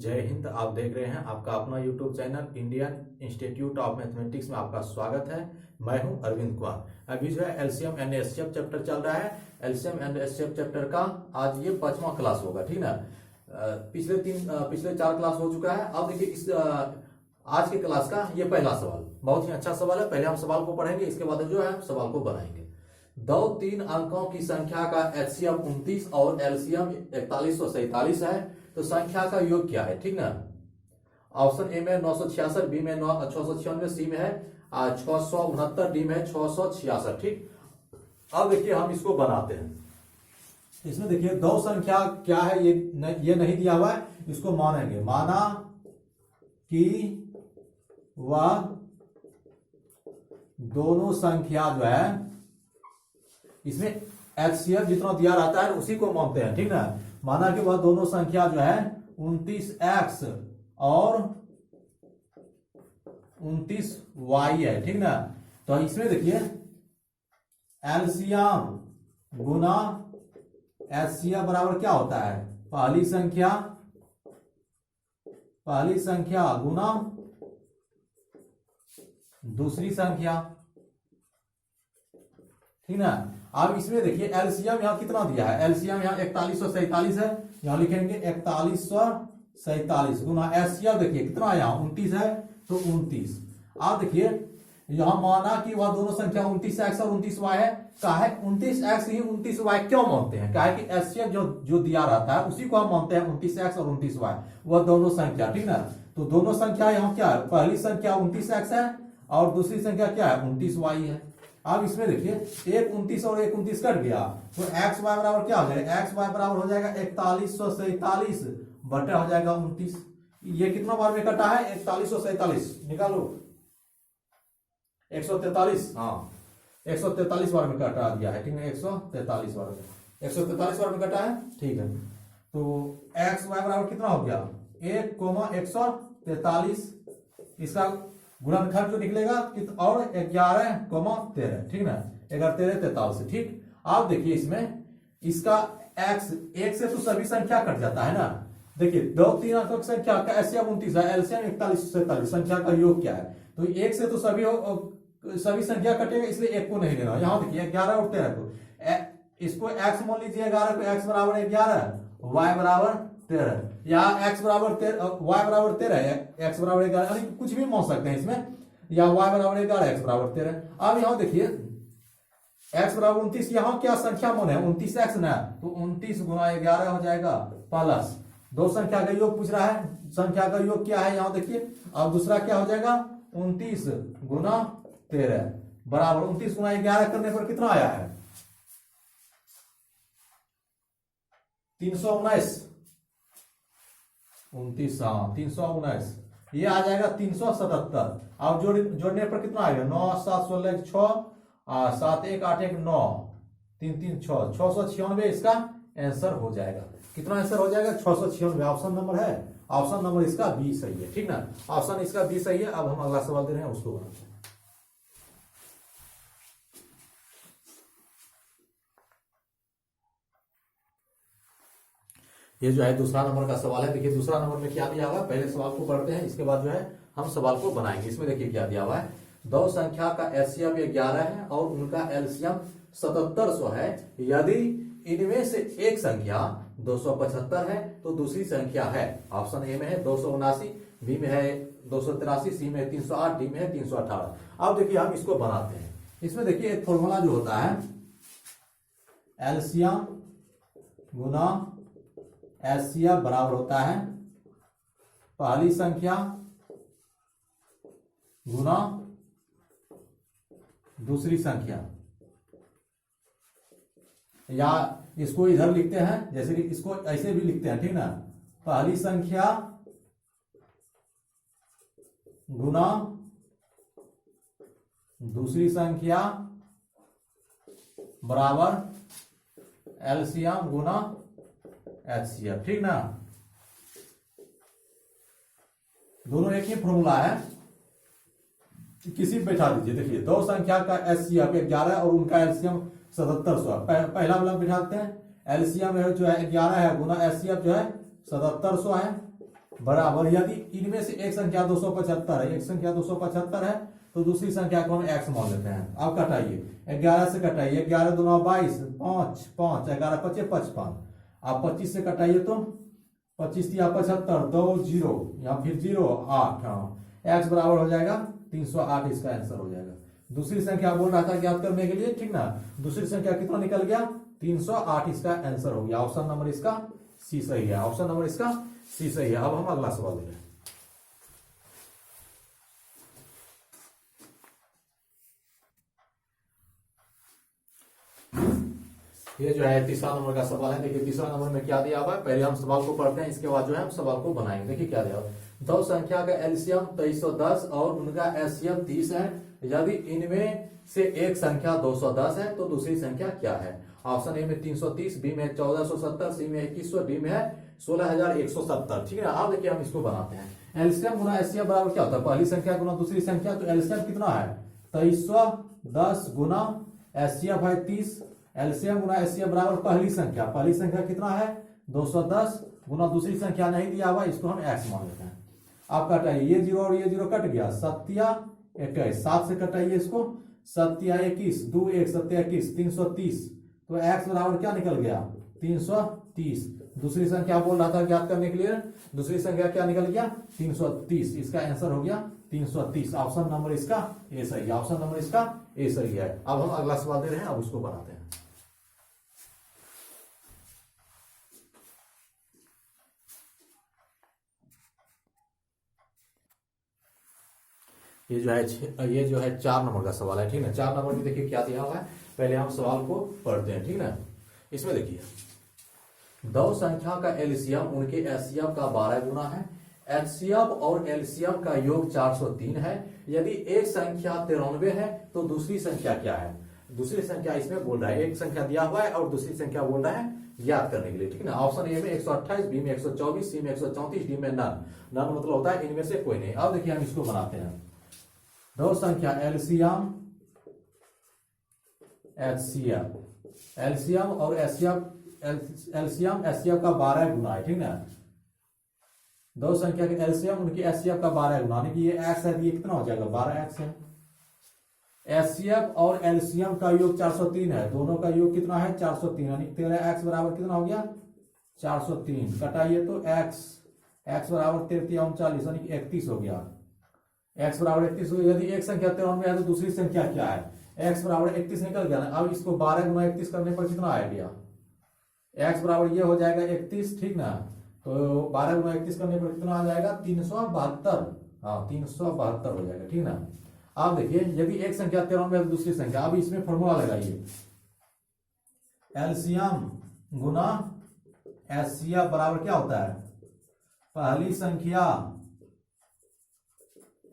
जय हिंद। आप देख रहे हैं आपका अपना YouTube channel Indian institute of mathematics में आपका स्वागत है। मैं हूं अरविंद कुमार। अभी जो है एलसीएम एंड एचसीएफ चैप्टर चल रहा है। एलसीएम एंड एचसीएफ चैप्टर का आज ये 5वां क्लास होगा, ठीक ना। पिछले 4 क्लास हो चुका है। अब देखिए इस आज के क्लास का ये पहला सवाल बहुत ही अच्छा सवाल है। पहले हम सवाल को पढ़ेंगे, इसके बाद जो है हम सवाल को बनाएंगे। दो 3 अंकों की संख्या का एचसीएफ 29 और एलसीएम 4147 है, तो संख्या का योग क्या है, ठीक ना। ऑप्शन ए में 966, बी में 696, सी में है 669, डी में है 666, ठीक। अब देखिए हम इसको बनाते हैं। इसमें देखिए दो संख्या क्या है ये नहीं दिया हुआ है, इसको मानेंगे। माना कि वह दोनों संख्या जो है, इसमें एचसीएफ जितना दिया रहता है उसी को मानते हैं, ठीक ना। माना कि वह दोनों संख्या जो है 29x और 29y है, ठीक ना। तो इसमें देखिए एलसीएम गुना एचसीएफ बराबर क्या होता है, पहली संख्या गुना दूसरी संख्या, ठीक ना। अब इसमें देखिए एलसीएम यहां कितना दिया है, एलसीएम यहां 4147 है, यहां लिखेंगे 4147 गुना एचसीएफ देखिए कितना है, यहां 29 है तो 29। अब देखिए यहां माना कि वह दोनों संख्या 29x और 29y है। काहे 29x ही 29y क्यों मानते हैं, काहे कि एचसीएफ जो दिया रहता है उसी को हम मानते हैं 29x और 29y, वह दोनों संख्या, ठीक ना। तो दोनों संख्या यहां क्या है, पहली संख्या 29x है और दूसरी संख्या क्या है 29y है। अब इसमें देखिए एक 29 और एक 29 कट गया, तो एक्स वाई बराबर क्या हो जाएगा, एक्स वाई बराबर हो जाएगा 4147 बटे हो जाएगा 29। ये कितना बार में कटा है, 4147 निकालो, 143, हाँ 143 बार में कटा दिया है, ठीक है। 143 बार में 143 बार में कटा है, ठीक है। तो एक्स वाई बराबर कितना हो गया 1,143, इसका गुणनखंड जो निकलेगा और 11,13, ठीक ना। 11 13 43, ठीक। अब देखिए इसमें इसका x एक से तो सभी संख्या कट जाता है ना। देखिए 2 3 अंकों की संख्या का एचसीएफ 29 है, एलसीएम 4147, संख्या का योग क्या है, तो एक से तो सभी संख्या कटेगा, इसलिए एक को नहीं लेना। यहां देखिए 11 और 13 को इसको x मान लीजिए, 11 को x बराबर 11, y बराबर 13, या x बराबर 13, y बराबर 13, x बराबर 11, यानी कुछ भी मान सकते हैं इसमें, या y बराबर 11, x बराबर 13। अब यहां देखिए x बराबर 29, यहां क्या संख्या मान है 29x ना, तो 29 गुना 11 हो जाएगा, प्लस दो संख्या का योग पूछ रहा है, संख्या का योग क्या है यहां देखिए। अब दूसरा क्या हो जाएगा 29 गुना 13 बराबर 29 गुना 11 करने पर कितना आया है 319, 29, हाँ 319, ये आ जाएगा 377। अब जोड़ने पर कितना आएगा 9 7 16 6 7 1 8 1 9 3 3 6 696 इसका आंसर हो जाएगा। कितना आंसर हो जाएगा 696। ऑप्शन नंबर है, ऑप्शन नंबर इसका बी सही है, ठीक ना। ऑप्शन इसका बी सही है। अब हम अगला सवाल दे रहे हैं, उसको बनाते हैं। ये जो है दूसरा नंबर का सवाल है। देखिए दूसरा नंबर में क्या दिया हुआ है, पहले सवाल को पढ़ते हैं, इसके बाद जो है हम सवाल को बनाएंगे। इसमें देखिए क्या दिया हुआ है, दो संख्या का एचसीएफ 11 है और उनका एलसीएम 7700 है। यदि इनमें से एक संख्या 275 है तो दूसरी संख्या है, ऑप्शन ए में है 279, बी में है 283, सी में 308, डी में है 318। अब देखिए हम इसको बनाते हैं। इसमें देखिए एक फॉर्मूला जो होता है, एलसीएम गुना एचसीएफ बराबर होता है पहली संख्या गुना दूसरी संख्या, या इसको इधर लिखते हैं, जैसे कि इसको ऐसे भी लिखते हैं, ठीक ना। पहली संख्या गुना दूसरी संख्या बराबर एलसीएम गुना एचसीएफ, ठीक ना। दोनों एक ही फॉर्मूला है, किसी बैठा दीजिए। देखिए दो संख्या का एचसीएफ 11 और उनका एलसीएम 7700, पहला वाला बिठाते हैं, एलसीएम जो है 11 है गुना एचसीएफ जो है 7700 है, बराबर, यदि इनमें से एक संख्या 275 है, एक संख्या 275 है, तो दूसरी संख्या को हम x मान लेते हैं। अब कटाइए, 11 से कटाइए, 11 दूना 22, 5 5, 11 पचे 55। आप 25 से कटाइए तो 25 या 75, 2 0, या फिर 0 8, हाँ x बराबर हो जाएगा 308, इसका आंसर हो जाएगा। दूसरी संख्या बोल रहा था ज्ञात करने के लिए, ठीक ना। दूसरी संख्या कितना निकल गया? 308, इसका आंसर हो गया। ऑप्शन नंबर इसका सी सही है। ऑप्शन नंबर इसका सी सही है। अब हम अगला सवाल ले रहे हैं। ये जो है तीसरा नंबर का सवाल है। देखिए तीसरा नंबर में क्या दिया हुआ है, पहले हम सवाल को पढ़ते हैं, इसके बाद जो है हम सवाल को बनाएंगे। देखिए क्या दिया हुआ है, दो संख्या का एलसीएम 2310 और उनका एलसीएम 30 है। यदि इनमें से एक संख्या 210 है तो दूसरी संख्या क्या है? ऑप्शन ए में 330, बी में 1470, सी में 2100, डी में है 16170। ठीक है ना। अब देखिए हम इसको बनाते हैं। एलसीएम गुना एचसीएफ बराबर क्या होता है? पहली संख्या गुना दूसरी संख्या। तो एलसीएम कितना है? 2310 गुना एचसीएफ है 30। एलसीएम गुना एचसीएफ बराबर पहली संख्या, पहली संख्या कितना है? 210 गुना दूसरी संख्या नहीं दिया हुआ, इसको हम एक्स मान लेते हैं। आप कटाइए, ये 0 और ये 0 कट गया, 7 21, 7 से कटाइए इसको, 7 21, 2 1, 7 21, 330। तो एक्स बराबर क्या निकल गया? 330। दूसरी संख्या बोल रहा था ज्ञात करने के लिए, दूसरी संख्या क्या निकल गया? 330। इसका आंसर हो गया 330। ऑप्शन नंबर इसका ए सही है। ऑप्शन नंबर इसका ए सही है। अब हम अगला सवाल दे रहे हैं, अब उसको बनाते हैं। ये जो है 4 नंबर का सवाल है। ठीक है, 4 नंबर में देखिए क्या दिया हुआ है, पहले हम सवाल को पढ़ते हैं। ठीक है ना। इसमें देखिए दो संख्या का एलसीएम उनके एचसीएफ का 12 गुना है। एचसीएफ और एलसीएम का योग 403 है। यदि एक संख्या 93 है तो दूसरी संख्या क्या है? दूसरी संख्या इसमें बोल रहा है, एक संख्या दिया हुआ है और दूसरी संख्या बोल रहा है याद करने के लिए। ठीक है ना। ऑप्शन ए में 128, बी में 124, सी में 134, डी में नन। नन मतलब होता है इनमें से कोई नहीं। अब देखिए हम इसको बनाते हैं। दो संख्या एलसीएम एचसीएफ, एलसीएम और एचसीएफ, एलसीएम एचसीएफ का 12 गुना है। ठीक है। दो संख्या के एलसीएम उनकी एचसीएफ का 12 गुना, यानी कि ये एक्स है, ये कितना हो जाएगा? 12x है। एचसीएफ और एलसीएम का योग 403 है, दोनों का योग कितना है? 403, यानी 13x बराबर कितना हो गया? 403। कटाइए तो x बराबर 33 39, यानी कि 31 हो गया। x बराबर 31 हो गया। यदि एक संख्या 93 है तो दूसरी संख्या क्या है? x बराबर 31 निकल गया ना। अब इसको 12 गुना 31 करने पर कितना आ गया? x बराबर ये हो जाएगा 31। ठीक ना। तो 12 गुना 31 करने पर कितना आ जाएगा? 372। हाँ 372 हो जाएगा। ठीक ना। अब देखिए यदि एक संख्या 93 है तो दूसरी संख्या, अब इसमें फॉर्मूला लगाइए, एलसीएम गुना एचसीएफ बराबर क्या होता है? पहली संख्या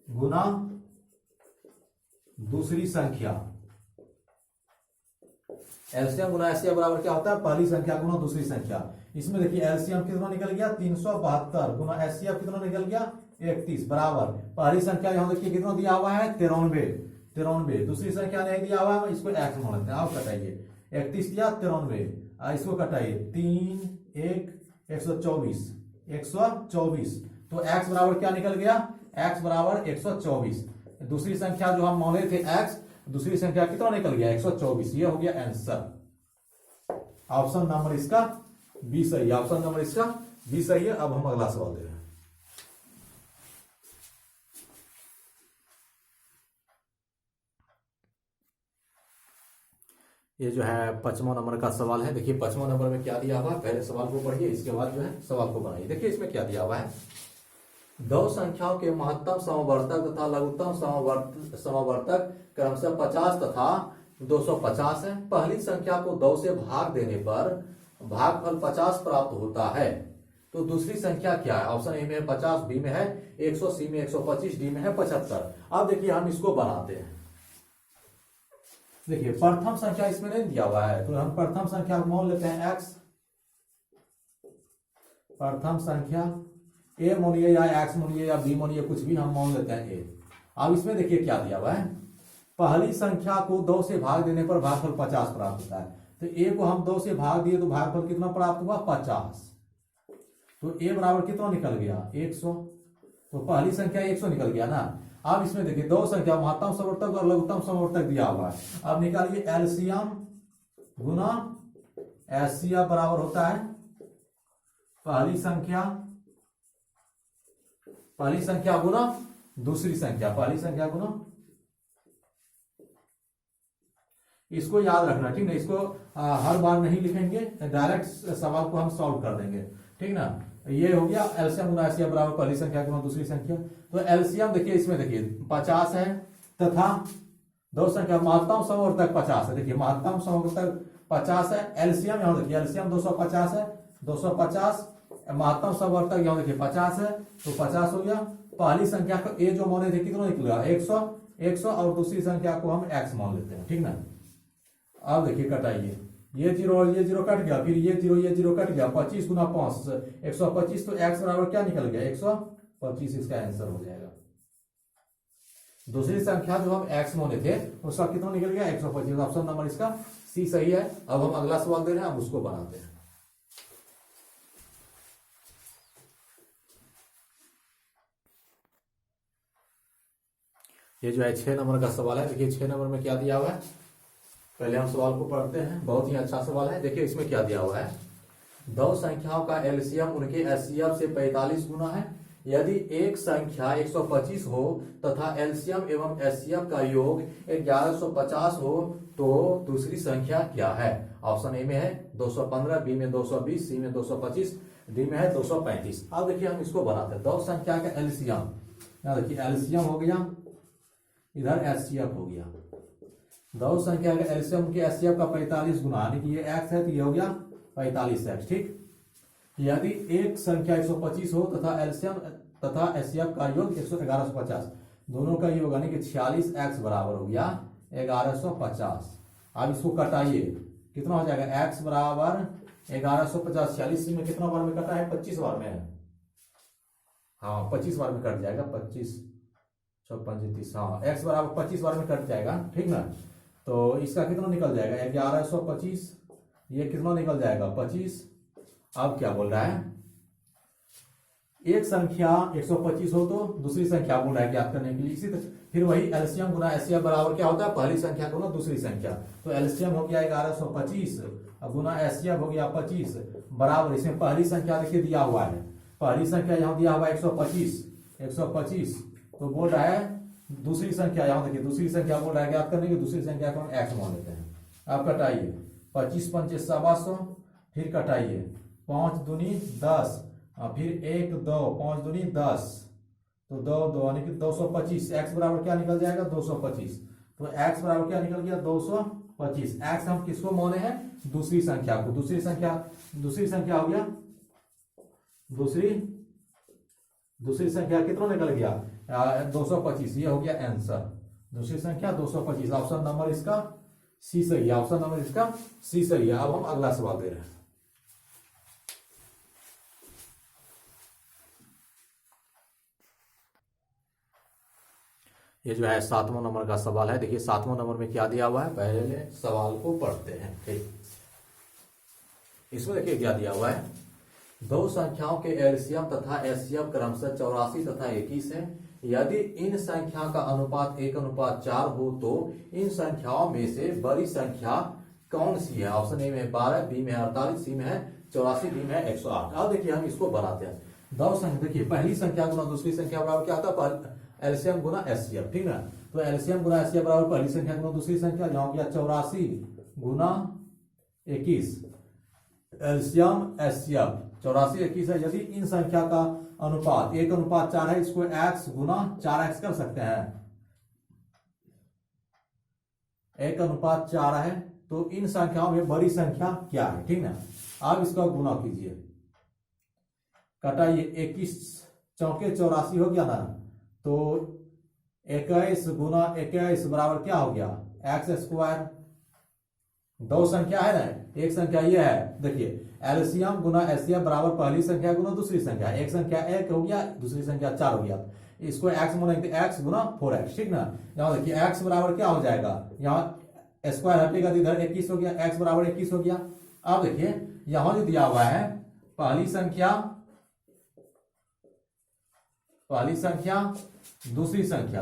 गुना दूसरी संख्या। एलसीएम गुना एचसीएफ बराबर क्या होता है? पहली संख्या गुना दूसरी संख्या। इसमें देखिए एलसीएम कितना निकल गया? 372 गुना एचसीएफ कितना निकल गया? 31 बराबर पहली संख्या यहां देखिए कितना दिया हुआ है? 93। दूसरी संख्या नहीं दिया हुआ है, इसको एक्स मान लेते हैं। आप कटाइए, 31 दिया 93, इसको कटाइए 3 1 124। तो एक्स बराबर क्या निकल गया? एक्स बराबर 124। दूसरी संख्या जो हम माने थे एक्स, दूसरी संख्या कितना निकल गया? 124। ये हो गया आंसर। ऑप्शन नंबर इसका बी सही है। ऑप्शन नंबर इसका बी सही है। अब हम अगला सवाल दे रहे हैं। ये जो है 5वां नंबर का सवाल है। देखिए 5वां नंबर में क्या दिया हुआ है, पहले सवाल को पढ़िए, इसके बाद जो है सवाल को बनाइए। देखिए इसमें क्या दिया हुआ है, दो संख्याओं के महत्तम समवर्तक तथा लघुत्तम समवर्तक क्रमशः 50 तथा 250 है। पहली संख्या को 2 से भाग देने पर भागफल 50 प्राप्त होता है, तो दूसरी संख्या क्या है? ऑप्शन ए में 50, बी में है 100, सी में 125, डी में है 75। अब देखिए हम इसको बनाते हैं। देखिए प्रथम संख्या इसमें नहीं दिया हुआ है, तो हम प्रथम संख्या मान लेते हैं x। प्रथम संख्या a मानिए या x मानिए या b मानिए, कुछ भी हम मान लेते हैं a। अब इसमें देखिए क्या दिया हुआ है, पहली संख्या को 2 से भाग देने पर भागफल 50 प्राप्त होता है। तो a को हम 2 से भाग दिए तो भागफल कितना प्राप्त हुआ? 50। तो ए बराबर कितना निकल गया 100। तो पहली संख्या 100 निकल गया ना। अब इसमें देखिए दो संख्या महत्तम समवर्तक और लघुत्तम समवर्तक दिया हुआ है। अब निकालिए एलसीएम गुना एचसीएफ बराबर होता है पहली संख्या गुना दूसरी संख्या, पहली संख्या गुना। इसको याद रखना, ठीक ना। इसको हर बार नहीं लिखेंगे, डायरेक्ट सवाल को हम सॉल्व कर देंगे, ठीक ना। ये हो गया एलसीएम गुना एचसीएफ बराबर पहली संख्या गुना दूसरी संख्या। तो एलसीएम देखिए इसमें देखिए 50 है तथा दो संख्या महत्तम समवर्तक 50 है। देखिए महत्तम समवर्तक 50 है। एलसीएम यहां देखिए एलसीएम 250 है, 250 महत्तम समवर्तक यहां देखिए 50 है, तो 50 हो गया। पहली संख्या को ए जो मान थे कितना निकलेगा 100 और दूसरी संख्या को हम एक्स मान लेते हैं, ठीक ना। अब देखिए कटाइए, ये जीरो और ये जीरो कट गया, फिर ये जीरो कट गया, 25 गुना 5 125। तो एक्स बराबर क्या निकल गया 125, इसका आंसर हो जाएगा। दूसरी संख्या जो हम एक्स माने थे उसका कितना निकल गया 125। ऑप्शन नंबर इसका सी सही है। अब हम अगला सवाल दे रहे हैं, हम उसको बनाते हैं। ये जो है 6 नंबर का सवाल है। देखिए 6 नंबर में क्या दिया हुआ है, पहले हम सवाल को पढ़ते हैं। बहुत ही अच्छा सवाल है। देखिए इसमें क्या दिया हुआ है, दो संख्याओं का एलसीएम उनके एचसीएफ से 45 गुना है। यदि एक संख्या 125 हो तथा एलसीएम एवं एचसीएफ का योग 1150 हो तो दूसरी संख्या क्या है। ऑप्शन ए में है 215, बी में 220, सी में 225, डी में है 235। अब देखिए हम इसको बनाते हैं। दो संख्या का एलसीएम, यहाँ देखिए एलसीएम हो गया, इधर एचसीएफ हो गया। दो संख्या का एलसीएम के एचसीएफ का 45 गुना, यानी कि ये एक्स है तो ये हो गया 45 एक्स, ठीक। यदि एक संख्या 125 हो तथा एलसीएम तथा एचसीएफ का योग 1150, दोनों का योग यानी कि 46 एक्स बराबर हो गया 1150। अब इसको कटाइए, कितना हो जाएगा एक्स बराबर 1150, 46 में कितना बार में कटा है 25 बार में है, हाँ 25 बार में कट जाएगा, 25 56 30, हाँ एक्स बराबर 25 बार में कट जाएगा, ठीक ना। तो इसका कितना निकल जाएगा 1125, ये कितना निकल जाएगा 25। अब क्या बोल रहा है, एक संख्या 125 हो तो दूसरी संख्या बोल रहा है ज्ञात करने के लिए। इसी तरह फिर वही एलसीएम गुना एचसीएफ बराबर क्या होता है पहली संख्या गुना दूसरी संख्या। तो एलसीएम हो गया 1125 गुना एचसीएफ हो गया 25 बराबर, इसमें पहली संख्या देखिए दिया हुआ है, पहली संख्या यहाँ दिया हुआ है 125, तो बोल रहा है दूसरी संख्या, यहाँ देखिए दूसरी संख्या बोल रहा है ज्ञात करने की, दूसरी संख्या को हम एक्स मान लेते हैं। अब कटाइए 25 पंचे 125, फिर कटाइए 5 दूनी 10, फिर 1 2 5 दूनी 10, तो 2 2 यानी कि 225। एक्स बराबर क्या निकल जाएगा 225। तो एक्स बराबर क्या निकल गया 225। एक्स हम किसको माने हैं दूसरी संख्या को, दूसरी संख्या हो गया, दूसरी संख्या कितना निकल गया 225, ये हो गया आंसर। दूसरी संख्या 225, ऑप्शन नंबर इसका सी सही है, ऑप्शन नंबर इसका सी सही है। अब हम अगला सवाल दे रहे हैं। ये जो है 7वां नंबर का सवाल है। देखिए 7वां नंबर में क्या दिया हुआ है, पहले सवाल को पढ़ते हैं, ठीक। इसमें देखिए क्या दिया हुआ है, दो संख्याओं के एलसीएम तथा एचसीएफ क्रमशः 84 तथा 21 है। यदि इन संख्या का अनुपात 1:4 हो तो इन संख्याओं में से बड़ी संख्या कौन सी है। ऑप्शन ए में 12, बी में 48, सी में है 84, डी में है 108। अब देखिए हम इसको बनाते हैं। दो संख्या देखिए पहली संख्या गुना दूसरी संख्या बराबर क्या होता है एलसीएम गुना एचसीएफ, ठीक ना। तो एलसीएम गुना एचसीएफ बराबर पहली संख्या गुना दूसरी संख्या, यहाँ गया 84 गुना 21, एलसीएम एचसीएफ 84 21 है। यदि इन संख्या का अनुपात 1:4 है, इसको x गुना 4x कर सकते हैं, 1:4 है, तो इन संख्याओं में बड़ी संख्या क्या है, ठीक ना। अब इसका गुना कीजिए, कटाइए 21 चौके 84 हो गया ना, तो 21 गुना 21 बराबर क्या हो गया एक्स स्क्वायर। दो संख्या है ना, एक संख्या ये है, देखिए एलसीएम गुना एचसीएफ बराबर पहली संख्या गुना दूसरी संख्या, एक संख्या 1 हो गया दूसरी संख्या 4 हो गया, इसको एक्स मानेंगे एक्स गुना 4x, ठीक ना। यहाँ देखिए एक्स बराबर क्या हो जाएगा, यहाँ स्क्वायर हटेगा तो इधर 21 हो गया, एक्स बराबर 21 हो गया। अब देखिए यहाँ जो दिया हुआ है पहली संख्या पहली संख्या दूसरी संख्या,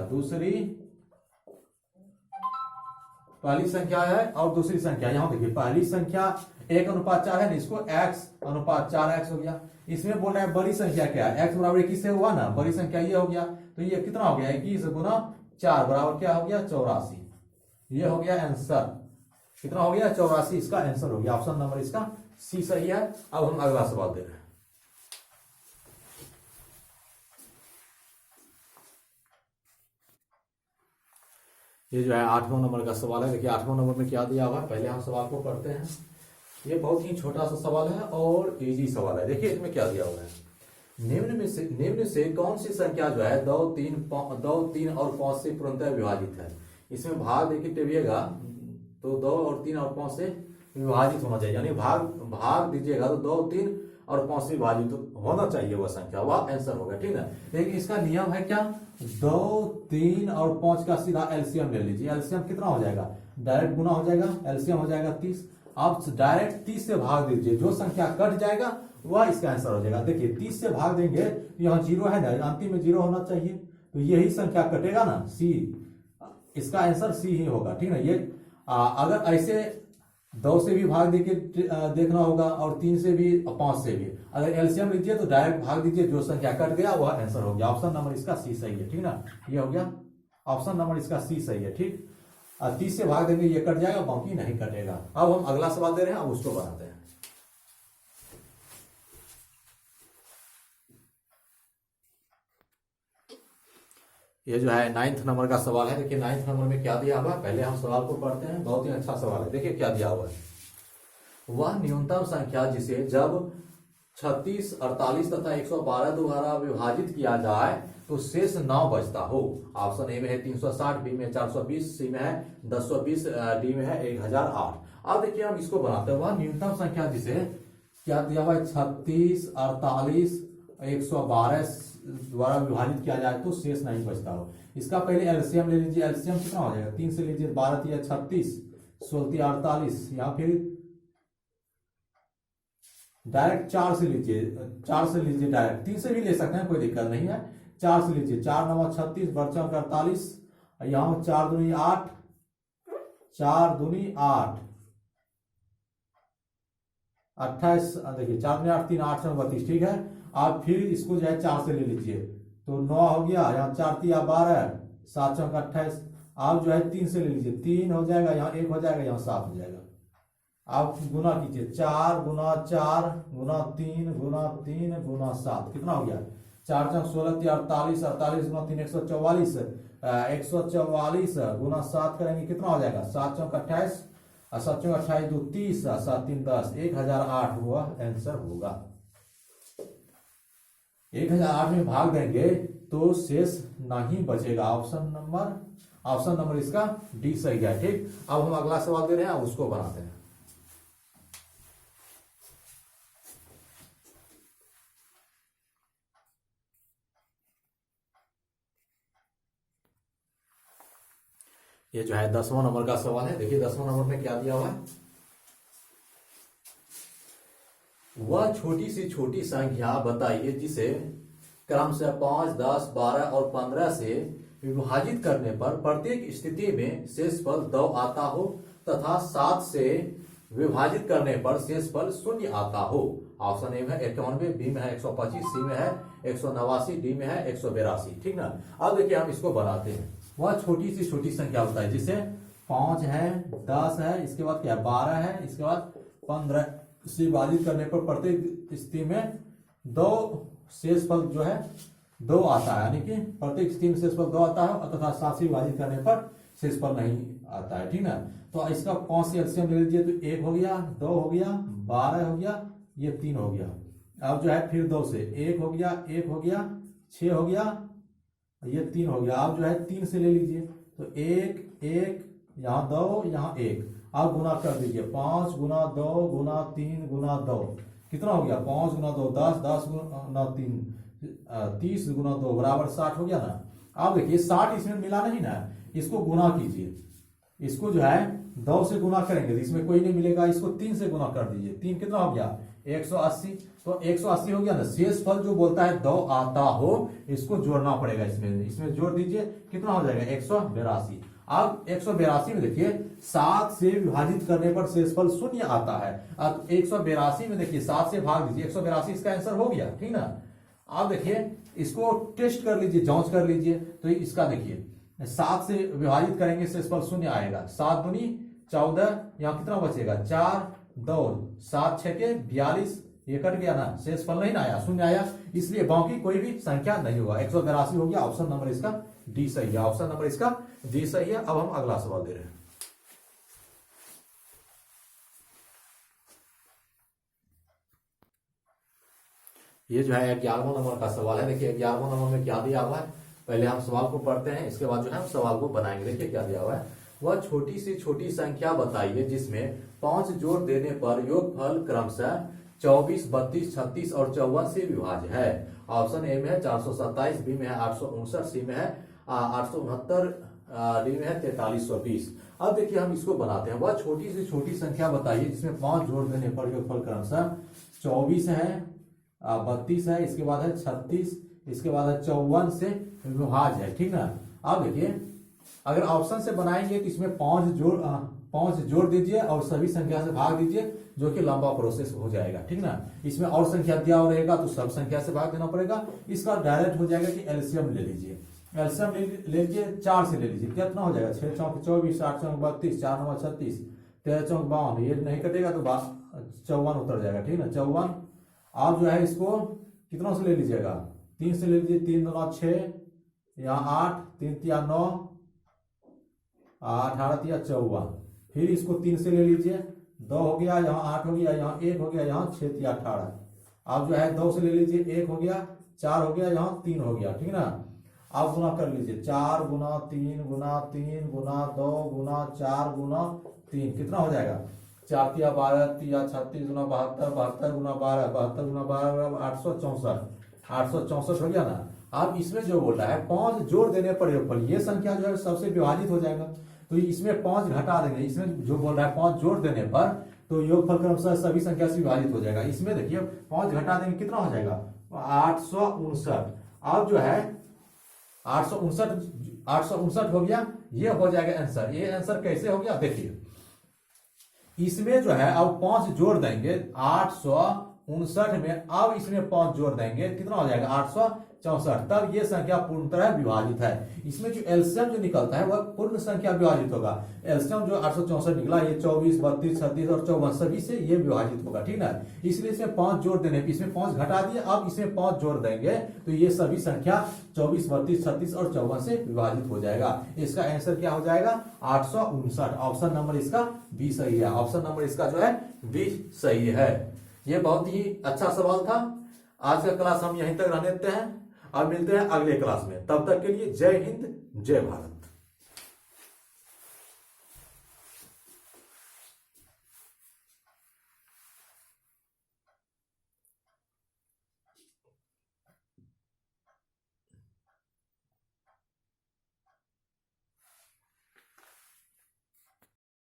पहली संख्या है और दूसरी संख्या, यहां देखिए पहली संख्या 1:4 है ना, इसको x/4x हो गया। इसमें बोल रहा है बड़ी संख्या क्या है, x बराबर 21 से हुआ ना, बड़ी संख्या ये हो गया, तो ये कितना हो गया 21 गुना 4 बराबर क्या हो गया 84। ये हो गया आंसर, कितना हो गया 84, इसका आंसर हो गया। ऑप्शन नंबर इसका सी सही है। अब हम अगला सवाल दे रहे हैं। ये जो है 8वां नंबर का सवाल है। देखिए 8वां नंबर में क्या दिया हुआ है, पहले हम सवाल को पढ़ते हैं। ये बहुत ही छोटा सा सवाल है और इजी सवाल है। देखिए इसमें क्या दिया हुआ है, निम्न से कौन सी संख्या जो है 2, 3 और 5 से पूर्णतः विभाजित है। इसमें भाग देखिए टेबिएगा तो 2 और 3 और 5 से विभाजित होना चाहिए, यानी भाग दीजिएगा तो 2, 3 और 5 से विभाजित होना चाहिए वह संख्या, वह आंसर होगा। ठीक है, लेकिन इसका नियम है क्या, 2, 3 और 5 का सीधा एलसीएम ले लीजिए। एलसीएम कितना हो जाएगा, डायरेक्ट गुना हो जाएगा, एलसीएम हो जाएगा 30। आप डायरेक्ट 30 से भाग दीजिए, जो संख्या कट जाएगा वह इसका आंसर हो जाएगा। देखिए 30 से भाग देंगे तो यहाँ 0 है ना, अंतिम में 0 होना चाहिए, तो यही संख्या कटेगा ना, सी, इसका आंसर सी ही होगा। ठीक है, ये अगर ऐसे 2 से भी भाग देके देखना होगा और 3 से भी और 5 से भी, अगर एलसीएम लीजिए तो डायरेक्ट भाग दीजिए, जो संख्या कट गया वह आंसर हो गया। ऑप्शन नंबर इसका सी सही है। ठीक ना, ये हो गया ऑप्शन नंबर इसका सी सही है। ठीक, 30 से भाग देंगे ये कट जाएगा, बाकी नहीं कटेगा। अब हम अगला सवाल दे रहे हैं, अब उसको बनाते हैं। ये जो है 9th नंबर का सवाल है। देखिए 9th नंबर में क्या दिया हुआ है, पहले हम सवाल को पढ़ते हैं। बहुत ही अच्छा सवाल है। देखिए क्या दिया हुआ है, वह न्यूनतम संख्या जिसे जब 36, 48 तथा 112 द्वारा विभाजित किया जाए तो शेष 9 बचता हो। ऑप्शन ए में है 360, बी में 420, सी में है 1020, डी में है 1008। अब देखिए हम इसको बनाते हैं। वह न्यूनतम संख्या जिसे क्या दिया हुआ है, 36, 48, 112 द्वारा विभाजित किया जाए तो शेष नहीं बचता हो। इसका पहले एलसीएम ले लीजिए। एलसीएम कितना हो जाएगा, 3 से लीजिए 12 या 36, 16 48, या फिर डायरेक्ट 4 से लीजिए, 4 से लीजिए डायरेक्ट, 3 से भी ले सकते हैं, कोई दिक्कत नहीं है। 4 से लीजिए, 4 9 36, बर्चा 48, यहाँ 4 दूनी 8, 4 दूनी 8, 28, देखिए 4 दूनी 8, 3 8 32। ठीक है, आप फिर इसको जो है 4 से ले लीजिए तो 9 हो गया, यहाँ 4 3 12, 7 4 28। आप जो है 3 से ले लीजिए, 3 हो जाएगा, यहाँ 1 हो जाएगा, यहाँ 7 हो जाएगा। आप गुना कीजिए, 4 गुना 4 गुना 3 गुना 3 गुना 7, कितना हो गया 4 4 16 48, 48 गुना 3 144, 144 गुना 7 करेंगे कितना हो जाएगा, 7 4 28, 7 4 28 2 30, 7 3 10, 1008 हुआ आंसर होगा। 1008 में भाग देंगे तो शेष नहीं बचेगा। ऑप्शन नंबर इसका डी सही है। ठीक, अब हम अगला सवाल दे रहे हैं, उसको बनाते हैं। ये जो है 10वां नंबर का सवाल है। देखिए 10वां नंबर में क्या दिया हुआ है, वह छोटी सी छोटी संख्या बताइए जिसे क्रम से 5, 10, 12 और 15 से विभाजित करने पर प्रत्येक स्थिति में शेषफल 2 आता हो तथा 7 से विभाजित करने पर शेषफल 0 आता हो। ऑप्शन ए में 91, बी में है 125, सी में है 189, डी में है 182। ठीक ना, अब देखिए हम इसको बनाते हैं। वह छोटी सी छोटी संख्या बताइए जिसे 5 है, 10 है, इसके बाद क्या 12 है, इसके बाद 15 से विभाजित करने पर प्रत्येक स्थिति में 2 शेषफल जो है 2 आता है, यानी कि प्रत्येक स्थिति में शेषफल 2 आता है तथा 7 से विभाजित करने पर शेषफल नहीं आता है। ठीक ना, तो इसका 5 से एलसीएम ले लीजिए तो 1 हो गया, 2 हो गया, 12 हो गया, ये 3 हो गया। अब जो है फिर 2 से 1 हो गया, 1 हो गया, 6 हो गया, ये 3 हो गया। आप जो है 3 से ले लीजिए तो 1 1, यहाँ 2, यहाँ 1। आप गुना कर दीजिए, 5 गुना 2 गुना 3 गुना 2, कितना हो गया 5 गुना 2 10, 10 गुना 3 30 गुना 2 बराबर 60 हो गया ना। आप देखिए 60 इसमें मिला नहीं ना, इसको गुना कीजिए, इसको जो है 2 से गुना करेंगे तो इसमें कोई नहीं मिलेगा, इसको 3 से गुना कर दीजिए, 3 कितना हो गया 180। तो 180 हो गया ना। शेष फल जो बोलता है 2 आता हो, इसको जोड़ना पड़ेगा, इसमें जोड़ दीजिए, कितना हो जाएगा 182। अब 182 में देखिए 7 से विभाजित करने पर शेषफल 0 आता है। अब 182 में देखिए 7 से भाग दीजिए, 182 इसका आंसर हो गया, ठीक ना। अब देखिए इसको टेस्ट कर लीजिए, जांच कर लीजिए, तो इसका देखिए 7 से विभाजित करेंगे शेषफल 0 आएगा, 7 दूनी 14, यहाँ कितना बचेगा 4, 2 7 6 के 42, ये कट गया ना, शेषफल नहीं ना आया, 0 आया, इसलिए बाकी कोई भी संख्या नहीं होगा। 182 हो गया, ऑप्शन नंबर इसका डी सही है, ऑप्शन नंबर इसका डी सही है। अब हम अगला सवाल दे रहे हैं। ये जो है 11वां नंबर का सवाल है। देखिए 11वां नंबर में क्या दिया हुआ है, पहले हम सवाल को पढ़ते हैं, इसके बाद जो है हम सवाल को बनाएंगे। देखिए क्या दिया हुआ है, वह छोटी से छोटी संख्या बताइए जिसमें 5 जोड़ देने पर योगफल क्रमशः 24, 32, 36 और 54 से विभाज्य है। ऑप्शन ए में है 427, बी में है 859, सी में है 869, डी में है 4320। अब देखिए हम इसको बनाते हैं। वह छोटी से छोटी संख्या बताइए जिसमें 5 जोड़ देने पर योगफल क्रमशः 24 है, 32 है, इसके बाद है 36, इसके बाद है 54 से विभाज्य है, ठीक ना। अब देखिए अगर ऑप्शन से बनाएंगे तो इसमें 5 जोड़ दीजिए और सभी संख्या से भाग दीजिए, जो कि लंबा प्रोसेस हो जाएगा, ठीक ना। इसमें और संख्या दिया रहेगा तो सब संख्या से भाग देना पड़ेगा। इसका डायरेक्ट हो जाएगा कि एलसीएम ले लीजिए, एलसीएम ले लीजिए, 4 से ले लीजिए, कितना हो जाएगा 6 चौक 24, 8 चौक 32, 4 9 36, 13 चौक 52, ये नहीं कटेगा तो 54 उतर जाएगा, ठीक ना 54। आप जो है इसको कितना से ले लीजिएगा, 3 से ले लीजिए, 3 2 6, यहाँ 8, 3 3 9, 18 3 54, फिर इसको 3 से ले लीजिए, 2 हो गया, यहाँ 8 हो गया, यहाँ 1 हो गया, यहाँ 6 3 18। आप जो है 2 से ले लीजिए, 1 हो गया, 4 हो गया, यहाँ 3 हो गया, ठीक ना। आप गुना कर लीजिए, 4 गुना 3 गुना 3 गुना 2 गुना 4 गुना 3, कितना हो जाएगा 4 3 12 3 36 गुना 72, 72 गुना 12, 72 गुना 12 864, 864 हो गया ना। अब इसमें जो बोल रहा है 5 जोड़ देने पर योगफल, ये संख्या जो है सबसे विभाजित हो जाएगा, तो इसमें 5 घटा देंगे। इसमें जो बोल रहा है 5 जोड़ देने पर तो योगफल क्रमशः सभी संख्या से विभाजित हो जाएगा। इसमें देखिए 5 घटा देंगे, कितना हो जाएगा 859। अब जो है 859 हो गया, ये हो जाएगा आंसर। ये आंसर कैसे हो गया देखिए, इसमें जो है अब 5 जोड़ देंगे 859 में, अब इसमें 5 जोड़ देंगे, कितना हो जाएगा 864, तब ये संख्या पूर्णतः विभाजित है। इसमें जो एलसीएम जो निकलता है वह पूर्ण संख्या विभाजित होगा। एलसीएम जो 864 निकला, ये 24, 32, 36 और 54 सभी से ये विभाजित होगा, ठीक ना। इसलिए इसमें 5 जोड़ देने, इसमें 5 घटा दिए, अब इसमें 5 जोड़ देंगे तो ये सभी संख्या 24, 32, 36 और 54 से विभाजित हो जाएगा। इसका आंसर क्या हो जाएगा 859। ऑप्शन नंबर इसका बी सही है, ऑप्शन नंबर इसका जो है बी सही है। ये बहुत ही अच्छा सवाल था। आज का क्लास हम यहीं तक रहने देते हैं और मिलते हैं अगले क्लास में। तब तक के लिए जय हिंद, जय भारत।